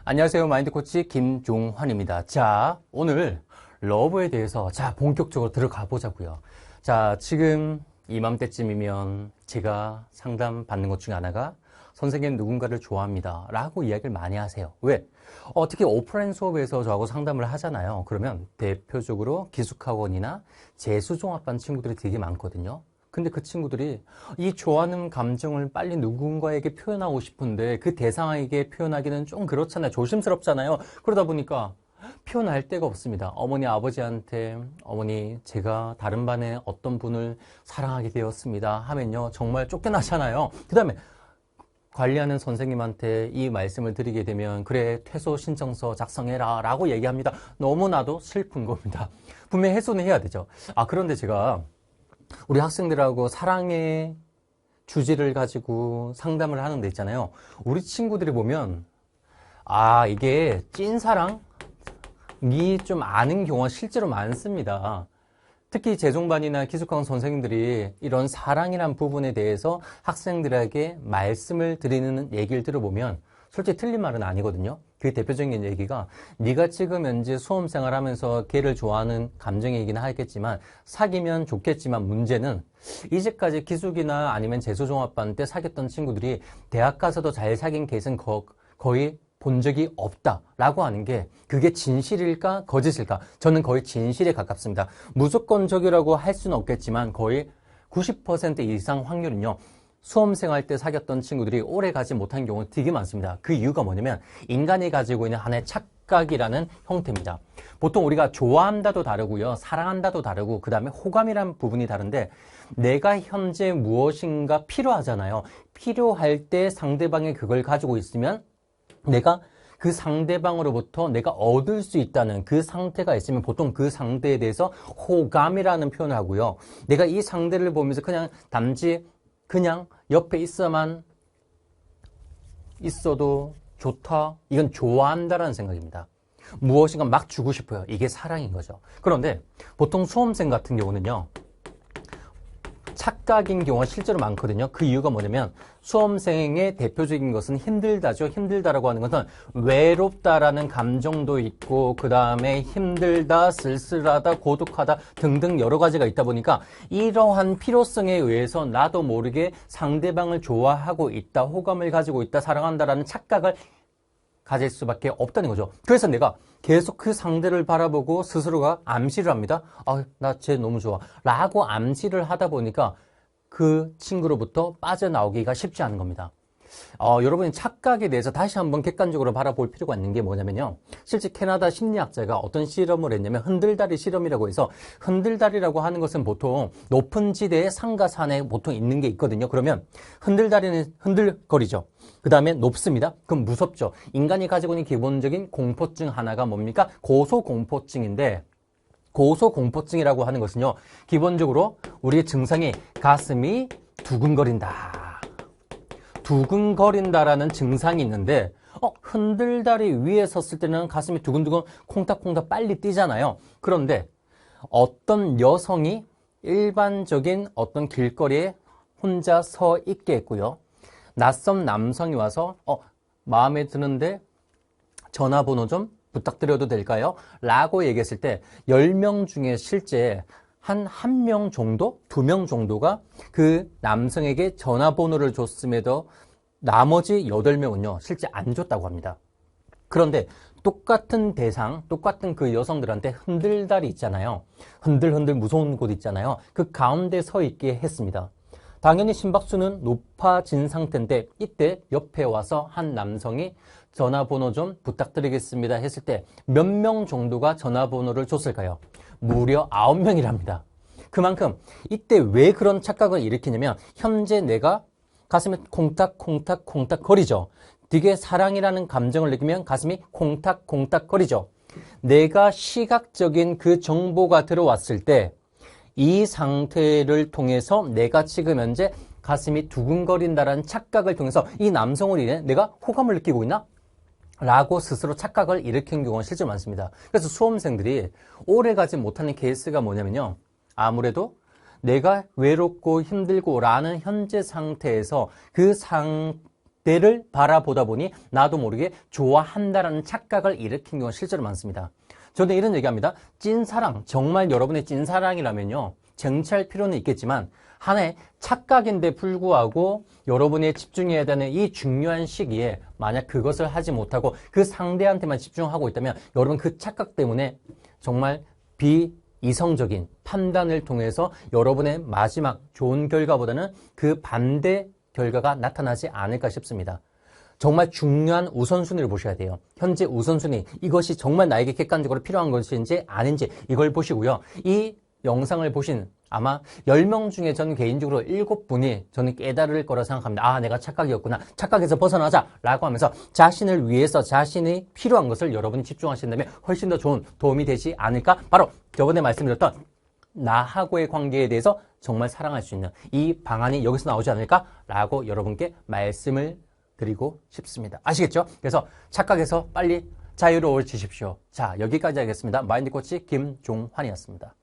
안녕하세요. 마인드 코치 김종환입니다. 자, 오늘 러브에 대해서 본격적으로 들어가 보자고요. 자, 지금 이맘때쯤이면 제가 상담 받는 것 중에 하나가 선생님 누군가를 좋아합니다 라고 이야기를 많이 하세요. 왜? 특히 오프라인 수업에서 저하고 상담을 하잖아요. 그러면 대표적으로 기숙학원이나 재수종합반 친구들이 되게 많거든요. 근데 그 친구들이 이 좋아하는 감정을 빨리 누군가에게 표현하고 싶은데 그 대상에게 표현하기는 좀 그렇잖아요. 조심스럽잖아요. 그러다 보니까 표현할 데가 없습니다. 어머니, 아버지한테 어머니, 제가 다른 반에 어떤 분을 사랑하게 되었습니다 하면요. 정말 쫓겨나잖아요. 그 다음에 관리하는 선생님한테 이 말씀을 드리게 되면 그래, 퇴소 신청서 작성해라 라고 얘기합니다. 너무나도 슬픈 겁니다. 분명히 해소는 해야 되죠. 그런데 제가 우리 학생들하고 사랑의 주제를 가지고 상담을 하는 데 있잖아요. 우리 친구들이 보면 이게 찐사랑이 좀 아는 경우가 실제로 많습니다. 특히 재종반이나 기숙학원 선생님들이 이런 사랑이란 부분에 대해서 학생들에게 말씀을 드리는 얘기를 들어보면 솔직히 틀린 말은 아니거든요. 그 대표적인 얘기가 네가 지금 현재 수험생활 하면서 걔를 좋아하는 감정이긴 하겠지만 사귀면 좋겠지만 문제는 이제까지 기숙이나 아니면 재수종합반 때 사귀었던 친구들이 대학 가서도 잘 사귄 케이스는 거의 본 적이 없다라고 하는 게 그게 진실일까 거짓일까? 저는 거의 진실에 가깝습니다. 무조건적이라고 할 수는 없겠지만 거의 90% 이상 확률은요. 수험생활 때 사귀었던 친구들이 오래 가지 못한 경우가 되게 많습니다. 그 이유가 뭐냐면 인간이 가지고 있는 하나의 착각이라는 형태입니다. 보통 우리가 좋아한다도 다르고요. 사랑한다도 다르고 그 다음에 호감이라는 부분이 다른데 내가 현재 무엇인가 필요하잖아요. 필요할 때 상대방이 그걸 가지고 있으면 내가 그 상대방으로부터 내가 얻을 수 있다는 그 상태가 있으면 보통 그 상대에 대해서 호감이라는 표현을 하고요. 내가 이 상대를 보면서 그냥 단지 그냥 옆에 있어만 있어도 좋다. 이건 좋아한다라는 생각입니다. 무엇인가 막 주고 싶어요. 이게 사랑인 거죠. 그런데 보통 수험생 같은 경우는요. 착각인 경우가 실제로 많거든요. 그 이유가 뭐냐면 수험생의 대표적인 것은 힘들다죠. 힘들다라고 하는 것은 외롭다라는 감정도 있고 그 다음에 힘들다, 쓸쓸하다, 고독하다 등등 여러 가지가 있다 보니까 이러한 필요성에 의해서 나도 모르게 상대방을 좋아하고 있다, 호감을 가지고 있다, 사랑한다라는 착각을 가질 수밖에 없다는 거죠. 그래서 내가 계속 그 상대를 바라보고 스스로가 암시를 합니다. 나 쟤 너무 좋아 라고 암시를 하다 보니까 그 친구로부터 빠져나오기가 쉽지 않은 겁니다. 여러분이 착각에 대해서 다시 한번 객관적으로 바라볼 필요가 있는 게 뭐냐면요. 실제 캐나다 심리학자가 어떤 실험을 했냐면 흔들다리 실험이라고 해서 흔들다리라고 하는 것은 보통 높은 지대에 산과 산에 보통 있는 게 있거든요. 그러면 흔들다리는 흔들거리죠. 그 다음에 높습니다. 그럼 무섭죠. 인간이 가지고 있는 기본적인 공포증 하나가 뭡니까? 고소공포증인데 고소공포증이라고 하는 것은요. 기본적으로 우리의 증상이 가슴이 두근거린다. 두근거린다라는 증상이 있는데 흔들다리 위에 섰을 때는 가슴이 두근두근 콩닥콩닥 빨리 뛰잖아요. 그런데 어떤 여성이 일반적인 어떤 길거리에 혼자 서 있게 했고요. 낯선 남성이 와서 마음에 드는데 전화번호 좀 부탁드려도 될까요? 라고 얘기했을 때 10명 중에 실제 한 명 정도, 2명 정도가 그 남성에게 전화번호를 줬음에도 나머지 8명은요, 실제 안 줬다고 합니다. 그런데 똑같은 대상, 똑같은 그 여성들한테 흔들다리 있잖아요. 흔들흔들 무서운 곳 있잖아요. 그 가운데 서 있게 했습니다. 당연히 심박수는 높아진 상태인데 이때 옆에 와서 한 남성이 전화번호 좀 부탁드리겠습니다 했을 때 몇 명 정도가 전화번호를 줬을까요? 무려 9명이랍니다. 그만큼 이때 왜 그런 착각을 일으키냐면 현재 내가 가슴에 콩닥콩닥콩닥 거리죠. 되게 사랑이라는 감정을 느끼면 가슴이 콩닥콩닥 거리죠. 내가 시각적인 그 정보가 들어왔을 때 이 상태를 통해서 내가 지금 현재 가슴이 두근거린다라는 착각을 통해서 이 남성을 인해 내가 호감을 느끼고 있나? 라고 스스로 착각을 일으킨 경우가 실제 많습니다. 그래서 수험생들이 오래 가지 못하는 케이스가 뭐냐면요. 아무래도 내가 외롭고 힘들고 라는 현재 상태에서 그 그때를 바라보다 보니 나도 모르게 좋아한다라는 착각을 일으킨 경우가 실제로 많습니다. 저는 이런 얘기합니다. 찐사랑, 정말 여러분의 찐사랑이라면요, 쟁취할 필요는 있겠지만 하나의 착각인데 불구하고 여러분이 집중해야 되는 이 중요한 시기에 만약 그것을 하지 못하고 그 상대한테만 집중하고 있다면 여러분 그 착각 때문에 정말 비이성적인 판단을 통해서 여러분의 마지막 좋은 결과보다는 그 반대 결과가 나타나지 않을까 싶습니다. 정말 중요한 우선순위를 보셔야 돼요. 현재 우선순위, 이것이 정말 나에게 객관적으로 필요한 것인지 아닌지 이걸 보시고요. 이 영상을 보신 아마 10명 중에 저는 개인적으로 7분이 저는 깨달을 거라 생각합니다. 아, 내가 착각이었구나. 착각에서 벗어나자 라고 하면서 자신을 위해서 자신이 필요한 것을 여러분이 집중하신다면 훨씬 더 좋은 도움이 되지 않을까? 바로 저번에 말씀드렸던 나하고의 관계에 대해서 정말 사랑할 수 있는 이 방안이 여기서 나오지 않을까? 라고 여러분께 말씀을 드리고 싶습니다. 아시겠죠? 그래서 착각에서 빨리 자유로워지십시오. 자, 여기까지 하겠습니다. 마인드 코치 김종환이었습니다.